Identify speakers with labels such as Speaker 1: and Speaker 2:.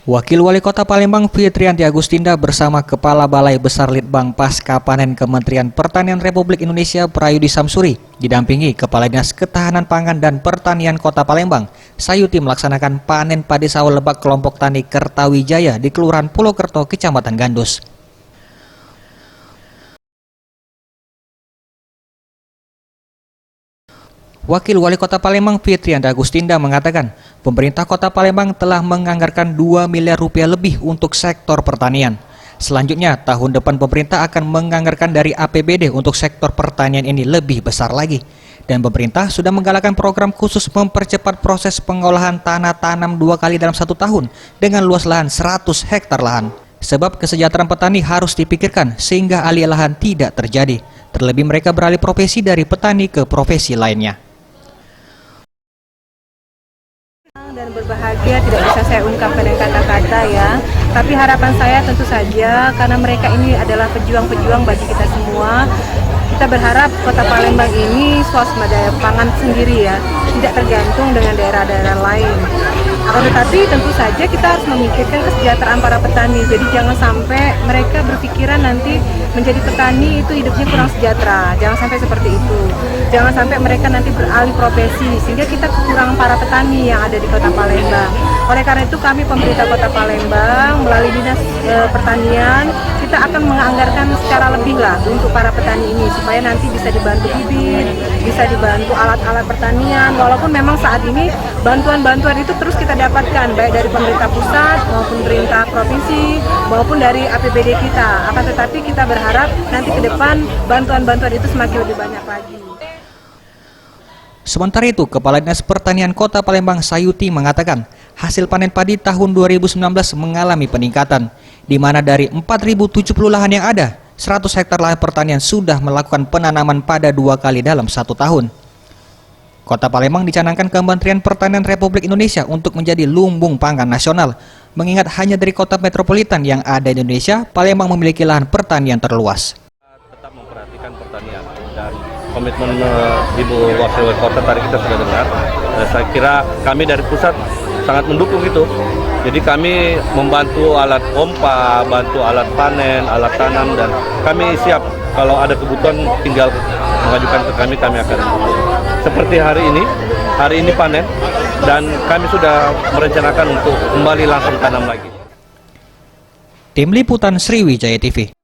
Speaker 1: Wakil Wali Kota Palembang Fitrianti Agustinda bersama Kepala Balai Besar Litbang Pasca Panen Kementerian Pertanian Republik Indonesia Prayudi Samsuri didampingi Kepala Dinas Ketahanan Pangan dan Pertanian Kota Palembang, Sayuti melaksanakan panen padi sawah lebak kelompok tani Kertawijaya di Kelurahan Pulau Kerto, Kecamatan Gandus. Wakil Wali Kota Palembang Fitrianti Agustinda mengatakan, pemerintah Kota Palembang telah menganggarkan 2 miliar rupiah lebih untuk sektor pertanian. Selanjutnya, tahun depan pemerintah akan menganggarkan dari APBD untuk sektor pertanian ini lebih besar lagi. Dan pemerintah sudah menggalakkan program khusus mempercepat proses pengolahan tanah tanam 2 kali dalam 1 tahun dengan luas lahan 100 hektar lahan. Sebab kesejahteraan petani harus dipikirkan sehingga alih lahan tidak terjadi. Terlebih mereka beralih profesi dari petani ke profesi lainnya.
Speaker 2: Dan berbahagia tidak bisa saya ungkapkan dengan kata-kata ya, tapi harapan saya tentu saja karena mereka ini adalah pejuang-pejuang bagi kita semua. Kita berharap Kota Palembang ini swasembada pangan sendiri ya, tidak tergantung dengan daerah-daerah lain. Akan tetapi tentu saja kita harus memikirkan kesejahteraan para petani. Jadi jangan sampai mereka berpikiran nanti menjadi petani itu hidupnya kurang sejahtera. Jangan sampai seperti itu. Jangan sampai mereka nanti beralih profesi sehingga kita kekurangan para petani yang ada di Kota Palembang. Oleh karena itu kami pemerintah Kota Palembang melalui Dinas Pertanian kita akan menganggarkan secara lebih lah untuk para petani ini supaya nanti bisa dibantu bibit, bisa dibantu alat-alat pertanian. Walaupun memang saat ini bantuan-bantuan itu terus kita dapatkan baik dari pemerintah pusat maupun pemerintah provinsi maupun dari APBD kita. Akan tetapi kita berharap nanti ke depan bantuan-bantuan itu semakin lebih banyak lagi.
Speaker 1: Sementara itu, Kepala Dinas Pertanian Kota Palembang Sayuti mengatakan, hasil panen padi tahun 2019 mengalami peningkatan, di mana dari 4.070 lahan yang ada, 100 hektar lahan pertanian sudah melakukan penanaman pada 2 kali dalam 1 tahun. Kota Palembang dicanangkan Kementerian Pertanian Republik Indonesia untuk menjadi lumbung pangan nasional, mengingat hanya dari kota metropolitan yang ada di Indonesia, Palembang memiliki lahan pertanian terluas.
Speaker 3: Tetap memperhatikan pertanian dan komitmen Ibu Wakil Wali Kota tadi kita sudah dengar. Saya kira kami dari pusat sangat mendukung itu. Jadi kami membantu alat pompa, bantu alat panen, alat tanam, dan kami siap kalau ada kebutuhan tinggal mengajukan ke kami akan. Seperti hari ini panen, dan kami sudah merencanakan untuk kembali langsung tanam lagi.
Speaker 1: Tim Liputan Sriwijaya TV.